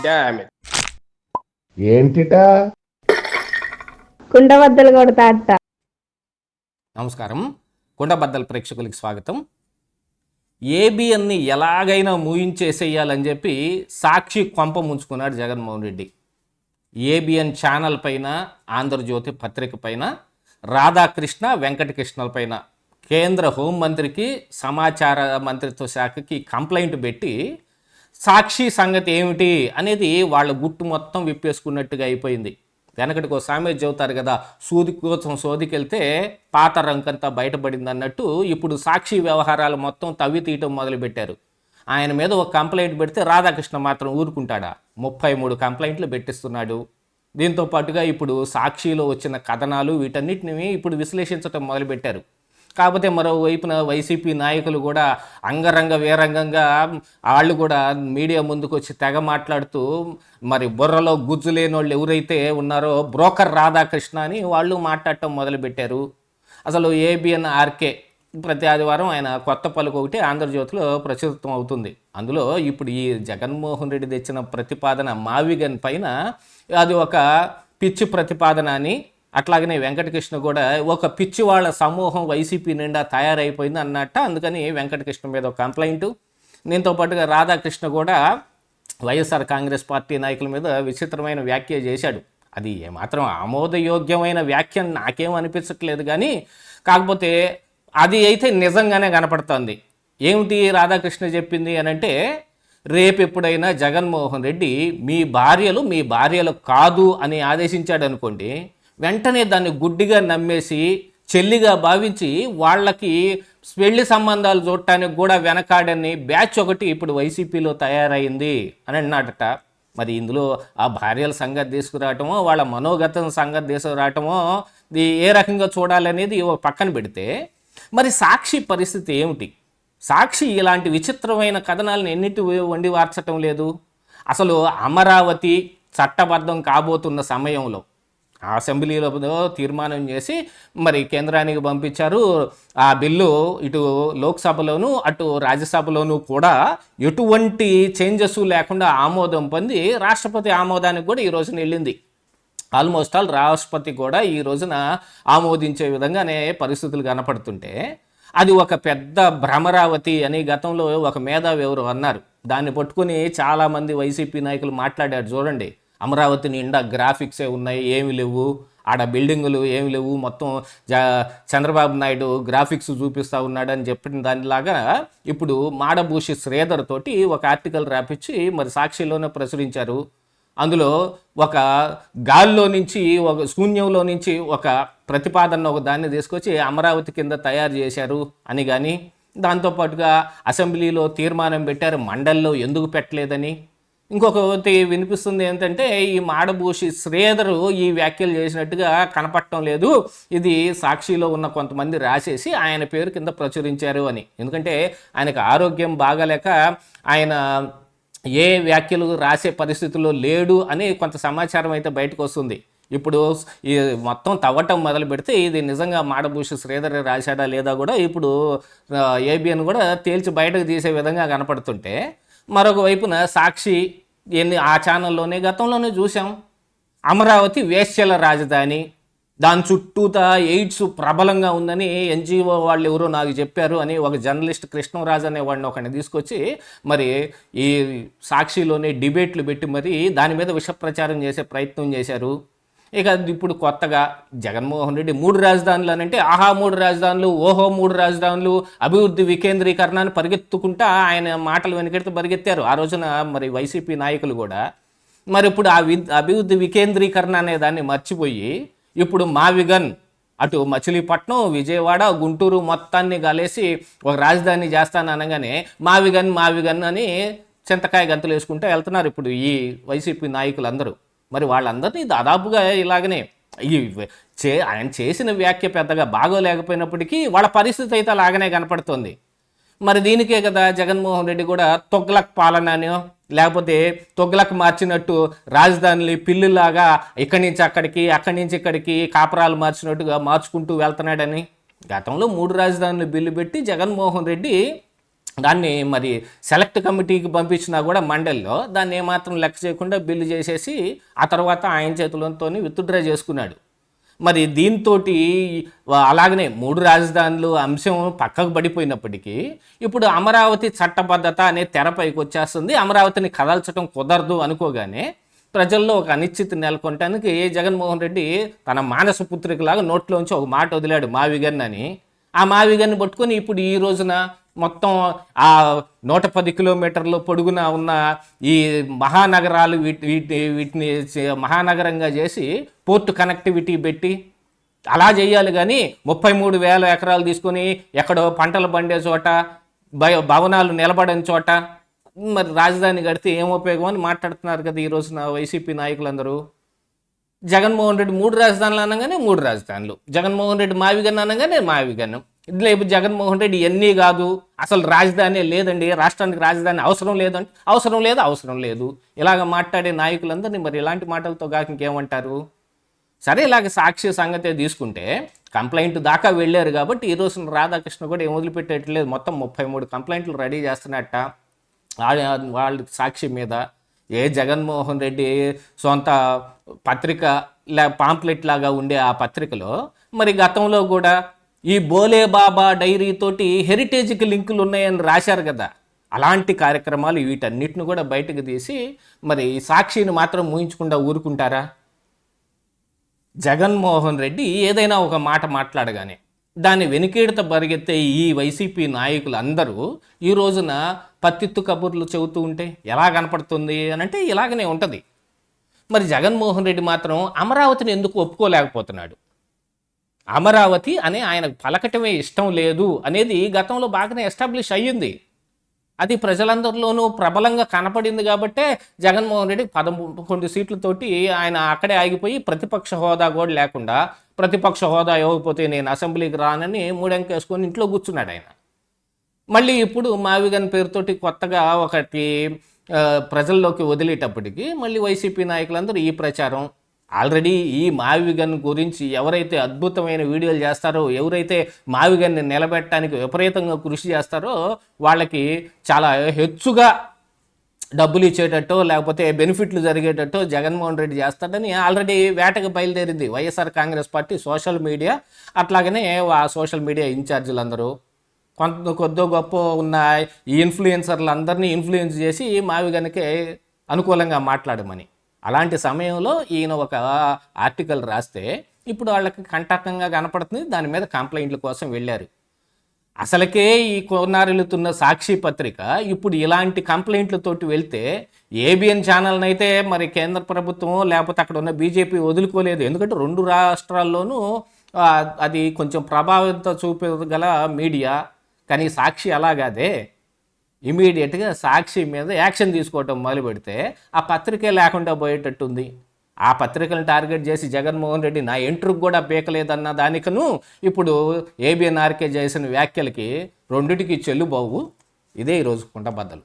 Damn it. ఏంటిటా కుండబద్దలు కొడతా అట్ట. నమస్కారం, కుండబద్దల ప్రేక్షకులకి స్వాగతం. ఏబిఎన్ని ఎలాగైనా మూయించేసేయాలని చెప్పి సాక్షి కొంప ముంచుకున్నాడు జగన్మోహన్ రెడ్డి. ఏబిఎన్ ఛానల్ పైన, ఆంధ్రజ్యోతి పత్రిక పైన, రాధాకృష్ణ వెంకటకృష్ణల పైన కేంద్ర హోంమంత్రికి, సమాచార మంత్రిత్వ శాఖకి కంప్లైంట్ పెట్టి సాక్షి సంగతి ఏమిటి అనేది వాళ్ళ గుట్టు మొత్తం విప్పేసుకున్నట్టుగా అయిపోయింది. వెనకటికి ఒక సామెత చెబుతారు కదా, సూది కోసం సోదికెళ్తే పాత రంకంతా బయటపడింది అన్నట్టు ఇప్పుడు సాక్షి వ్యవహారాలు మొత్తం తవ్వి తీయటం మొదలుపెట్టారు. ఆయన మీద ఒక కంప్లైంట్ పెడితే రాధాకృష్ణ మాత్రం ఊరుకుంటాడా? 33 కంప్లైంట్లు పెట్టిస్తున్నాడు. దీంతో పాటుగా ఇప్పుడు సాక్షిలో వచ్చిన కథనాలు వీటన్నిటిని ఇప్పుడు విశ్లేషించడం మొదలుపెట్టారు. కాకపోతే మరోవైపున వైసీపీ నాయకులు కూడా అంగరంగ వీరంగంగా వాళ్ళు కూడా మీడియా ముందుకు వచ్చి తెగ మాట్లాడుతూ మరి బుర్రలో గుజ్జు లేని వాళ్ళు ఎవరైతే ఉన్నారో బ్రోకర్ రాధాకృష్ణ అని వాళ్ళు మాట్లాడటం మొదలుపెట్టారు. అసలు ఏబిఎన్ ఆర్కే ప్రతి ఆదివారం ఆయన కొత్త పలుకు ఒకటి ఆంధ్రజ్యోతిలో ప్రచురితం అవుతుంది. అందులో ఇప్పుడు ఈ జగన్మోహన్ రెడ్డి తెచ్చిన ప్రతిపాదన మావిగన్ పైన అది ఒక పిచ్చి ప్రతిపాదన అని, అట్లాగనే వెంకటకృష్ణ కూడా ఒక పిచ్చి వాళ్ళ సమూహం వైసీపీ నిండా తయారైపోయింది అన్నట్ట. అందుకని వెంకటకృష్ణ మీద ఒక కంప్లైంట్, దీంతో పాటుగా రాధాకృష్ణ కూడా వైఎస్ఆర్ కాంగ్రెస్ పార్టీ నాయకుల మీద విచిత్రమైన వ్యాఖ్య చేశాడు. అది ఏమాత్రం ఆమోదయోగ్యమైన వ్యాఖ్య నాకేం అనిపించట్లేదు, కానీ కాకపోతే అది అయితే నిజంగానే కనపడుతుంది. ఏమిటి రాధాకృష్ణ చెప్పింది అని అంటే, రేపు ఎప్పుడైనా జగన్మోహన్ రెడ్డి మీ భార్యలు కాదు అని ఆదేశించాడు అనుకోండి, వెంటనే దాన్ని గుడ్డిగా నమ్మేసి చెల్లిగా భావించి వాళ్ళకి పెళ్లి సంబంధాలు చూడటానికి కూడా వెనకాడని బ్యాచ్ ఒకటి ఇప్పుడు వైసీపీలో తయారైంది అని అన్నాడట. మరి ఇందులో ఆ భార్యల సంగతి తీసుకురావటమో, వాళ్ళ మనోగతం సంగతి తీసుకురావటమో ఏ రకంగా చూడాలనేది ఒక పక్కన పెడితే, మరి సాక్షి పరిస్థితి ఏమిటి? సాక్షి ఇలాంటి విచిత్రమైన కథనాలను ఎన్నిటి వండి వార్చటం లేదు. అసలు అమరావతి చట్టబద్ధం కాబోతున్న సమయంలో అసెంబ్లీలో తీర్మానం చేసి మరి కేంద్రానికి పంపించారు. ఆ బిల్లు ఇటు లోక్సభలోను అటు రాజ్యసభలోనూ కూడా ఎటువంటి చేంజెస్ లేకుండా ఆమోదం పొంది రాష్ట్రపతి ఆమోదానికి కూడా ఈ రోజున వెళ్ళింది. ఆల్మోస్ట్ ఆల్ రాష్ట్రపతి కూడా ఈ రోజున ఆమోదించే విధంగానే పరిస్థితులు కనపడుతుంటే, అది ఒక పెద్ద భ్రమరావతి అని గతంలో ఒక మేధావి ఎవరు అన్నారు. దాన్ని పట్టుకుని చాలామంది వైసీపీ నాయకులు మాట్లాడారు. చూడండి, అమరావతి నిండా గ్రాఫిక్సే ఉన్నాయి, ఏమి లేవు, ఆడ బిల్డింగులు ఏమి లేవు, మొత్తం చంద్రబాబు నాయుడు గ్రాఫిక్స్ చూపిస్తూ ఉన్నాడు అని చెప్పిన దానిలాగా ఇప్పుడు మాడభూషి శ్రీధర్ తోటి ఒక ఆర్టికల్ రాపించి మరి సాక్షిలోనే ప్రచురించారు. అందులో ఒక గాల్లో నుంచి, ఒక శూన్యంలో నుంచి ఒక ప్రతిపాదన ఒక దాన్ని తీసుకొచ్చి అమరావతి కింద తయారు చేశారు అని, కానీ దాంతోపాటుగా అసెంబ్లీలో తీర్మానం పెట్టారు, మండలిలో ఎందుకు పెట్టలేదని. ఇంకొకటి వినిపిస్తుంది ఏంటంటే, ఈ మాడభూషి శ్రీధరు ఈ వ్యాఖ్యలు చేసినట్టుగా కనపడటం లేదు, ఇది సాక్షిలో ఉన్న కొంతమంది రాసేసి ఆయన పేరు కింద ప్రచురించారు అని. ఎందుకంటే ఆయనకు ఆరోగ్యం బాగాలేక ఆయన ఏ వ్యాఖ్యలు రాసే పరిస్థితుల్లో లేడు అని కొంత సమాచారం అయితే బయటకు వస్తుంది. ఇప్పుడు ఈ మొత్తం తవ్వటం మొదలు పెడితే ఇది నిజంగా మాడభూషి శ్రీధర్ రాశాడా లేదా కూడా ఇప్పుడు ఏబిఎన్ కూడా తేల్చి బయటకు తీసే విధంగా కనపడుతుంటే, మరొక వైపున సాక్షి ఆ ఛానల్లోనే గతంలోనే చూసాం, అమరావతి వేశ్యల రాజధాని, దాని చుట్టూతా ఎయిడ్స్ ప్రబలంగా ఉందని ఎన్జిఓ వాళ్ళు ఎవరో నాకు చెప్పారు అని ఒక జర్నలిస్ట్ కృష్ణరాజు అనే వాడిని ఒకరిని తీసుకొచ్చి మరి ఈ సాక్షిలోనే డిబేట్లు పెట్టి మరి దాని మీద విష ప్రచారం చేసే ప్రయత్నం చేశారు. ఇక ఇప్పుడు కొత్తగా జగన్మోహన్ రెడ్డి 3 రాజధానులు అని అంటే, ఆహా 3 రాజధానులు, ఓహో 3 రాజధానులు, అభివృద్ధి వికేంద్రీకరణాన్ని పరిగెత్తుకుంటా ఆయన మాటలు వెనకెడితే పరిగెత్తారు ఆ రోజున మరి వైసీపీ నాయకులు కూడా. మరి ఇప్పుడు ఆ అభివృద్ధి వికేంద్రీకరణ అనే దాన్ని మర్చిపోయి ఇప్పుడు మావిగన్, అటు మచిలీపట్నం, విజయవాడ, గుంటూరు మొత్తాన్ని కలిసి ఒక రాజధాని చేస్తాను అనగానే మావిగన్ అని చింతకాయ గంతులు వేసుకుంటూ వెళ్తున్నారు ఇప్పుడు ఈ వైసీపీ నాయకులందరూ. మరి వాళ్ళందరినీ దాదాపుగా ఇలాగనే ఆయన చేసిన వ్యాఖ్య పెద్దగా బాగోలేకపోయినప్పటికీ వాళ్ళ పరిస్థితి అయితే అలాగనే కనపడుతుంది. మరి దీనికే కదా జగన్మోహన్ రెడ్డి కూడా తొగ్లక్ పాలననో లేకపోతే తొగ్లక్ మార్చినట్టు రాజధానిని పిల్లిలాగా ఇక్కడి నుంచి అక్కడికి, అక్కడి నుంచి ఇక్కడికి కాపురాలు మార్చినట్టుగా మార్చుకుంటూ వెళ్తున్నాడని. గతంలో 3 రాజధానులు బిల్లు పెట్టి జగన్మోహన్ రెడ్డి దాన్ని మరి సెలెక్ట్ కమిటీకి పంపించినా కూడా మండలిలో దాన్ని ఏమాత్రం లెక్క చేయకుండా బిల్లు చేసేసి ఆ తర్వాత ఆయన చేతులతో విత్డ్రా చేసుకున్నాడు. మరి దీంతో అలాగనే 3 రాజధానులు అంశం పక్కకు పడిపోయినప్పటికీ ఇప్పుడు అమరావతి చట్టబద్ధత అనే తెరపైకి వచ్చేస్తుంది. అమరావతిని కదల్చడం కుదరదు అనుకోగానే ప్రజల్లో ఒక అనిశ్చితి నెలకొనటానికి జగన్మోహన్ రెడ్డి తన మానస పుత్రికలాగా నోట్లోంచి ఒక మాట వదిలాడు మావిగన్ అని. ఆ మావిగన్ని పట్టుకొని ఇప్పుడు ఈ రోజున మొత్తం ఆ 110 కిలోమీటర్ల పొడుగున ఉన్న ఈ మహానగరాలు వీటిని మహానగరంగా చేసి పోర్టు కనెక్టివిటీ పెట్టి అలా చేయాలి. కానీ 33,000 ఎకరాలు తీసుకొని ఎక్కడో పంటలు పండే చోట భవనాలు నిలబడని చోట మరి రాజధాని కడితే ఏం ఉపయోగం అని మాట్లాడుతున్నారు కదా ఈ రోజున వైసీపీ నాయకులందరూ. జగన్మోహన్ రెడ్డి 3 రాజధానులు అనగానే 3 రాజధానులు, జగన్మోహన్ రెడ్డి మావిగన్ అనగానే మావిగన్. లేదు జగన్మోహన్ రెడ్డి ఇవన్నీ కాదు, అసలు రాజధాని లేదండి, రాష్ట్రానికి రాజధాని అవసరం లేదంటే అవసరం లేదు ఇలాగ మాట్లాడే నాయకులందరినీ మరి ఇలాంటి మాటలతో కాక ఇంకేమంటారు? సరే ఇలాగ సాక్షి సంగతే తీసుకుంటే కంప్లైంట్ దాకా వెళ్ళారు కాబట్టి ఈ రోజున రాధాకృష్ణ కూడా ఏం వదిలిపెట్టేట్లేదు. మొత్తం 33 కంప్లైంట్లు రెడీ చేస్తున్నట్ట వాళ్ళ సాక్షి మీద. జగన్మోహన్ రెడ్డి సొంత పత్రిక పాంప్లెట్ లాగా ఉండే ఆ పత్రికలో మరి గతంలో కూడా ఈ బోలే బాబా డైరీ తోటి హెరిటేజ్కి లింకులు ఉన్నాయని రాశారు కదా. అలాంటి కార్యక్రమాలు వీటన్నిటిని కూడా బయటకు తీసి మరి సాక్షిని మాత్రం ఊహించకుండా ఊరుకుంటారా? జగన్మోహన్ రెడ్డి ఏదైనా ఒక మాట మాట్లాడగానే దాన్ని వెనుకేడత పరిగెత్తే ఈ వైసీపీ నాయకులు అందరూ ఈ రోజున పత్తిత్తు కబుర్లు చెబుతూ ఉంటే ఎలా కనపడుతుంది అని అంటే ఇలాగనే ఉంటుంది. మరి జగన్మోహన్ రెడ్డి మాత్రం అమరావతిని ఎందుకు ఒప్పుకోలేకపోతున్నాడు? అమరావతి అని ఆయనకు పలకటమే ఇష్టం లేదు అనేది గతంలో బాగానే ఎస్టాబ్లిష్ అయ్యింది. అది ప్రజలందరిలోనూ ప్రబలంగా కనపడింది కాబట్టే జగన్మోహన్ రెడ్డి 11 సీట్లతోటి ఆయన అక్కడే ఆగిపోయి ప్రతిపక్ష హోదా కూడా లేకుండా, ప్రతిపక్ష హోదా ఇవ్వకపోతే నేను అసెంబ్లీకి రానని 3 అంకేసుకొని ఇంట్లో కూర్చున్నాడు ఆయన. మళ్ళీ ఇప్పుడు మావిగన్ పేరుతోటి కొత్తగా ఒకటి ప్రజల్లోకి వదిలేటప్పటికి మళ్ళీ వైసీపీ నాయకులందరూ ఈ ప్రచారం. ఆల్రెడీ ఈ మావిగన్ గురించి ఎవరైతే అద్భుతమైన వీడియోలు చేస్తారో, ఎవరైతే మావిగన్ని నిలబెట్టడానికి విపరీతంగా కృషి చేస్తారో వాళ్ళకి చాలా హెచ్చుగా డబ్బులు ఇచ్చేటట్టు లేకపోతే బెనిఫిట్లు జరిగేటట్టు జగన్మోహన్ రెడ్డి చేస్తాడని ఆల్రెడీ వేటకు బయలుదేరింది YSR Congress party social media. అట్లాగనే ఆ సోషల్ మీడియా ఇన్ఛార్జీలందరూ కొద్దో గొప్ప ఉన్న ఈ ఇన్ఫ్లుయెన్సర్లు అందరినీ ఇన్ఫ్లుయెన్స్ చేసి మావిగన్కే అనుకూలంగా మాట్లాడమని. అలాంటి సమయంలో ఈయన ఒక ఆర్టికల్ రాస్తే ఇప్పుడు వాళ్ళకి కంటకంగా కనపడుతుంది. దాని మీద కంప్లైంట్ల కోసం వెళ్ళారు. అసలుకే ఈ కొన్నారెలుతున్న సాక్షి పత్రిక ఇప్పుడు ఇలాంటి కంప్లైంట్లతోటి వెళ్తే ఏబిఎన్ ఛానల్ని అయితే మరి కేంద్ర ప్రభుత్వం లేకపోతే అక్కడ ఉన్న బీజేపీ వదులుకోలేదు. ఎందుకంటే 2 రాష్ట్రాల్లోనూ అది కొంచెం ప్రభావితం చూపగల మీడియా. కానీ సాక్షి అలాగాదే, ఇమీడియట్గా సాక్షి మీద యాక్షన్ తీసుకోవటం మొదలు పెడితే ఆ పత్రికే లేకుండా పోయేటట్టుంది. ఆ పత్రికలను టార్గెట్ చేసి జగన్మోహన్ రెడ్డి నా ఎంట్రుకు కూడా పీకలేదన్న దానికను ఇప్పుడు ఏబిఎన్ ఆర్కే చేసిన వ్యాఖ్యలకి రెండిటికి చెల్లుబావు. ఇదే ఈరోజు కుండబద్దలు.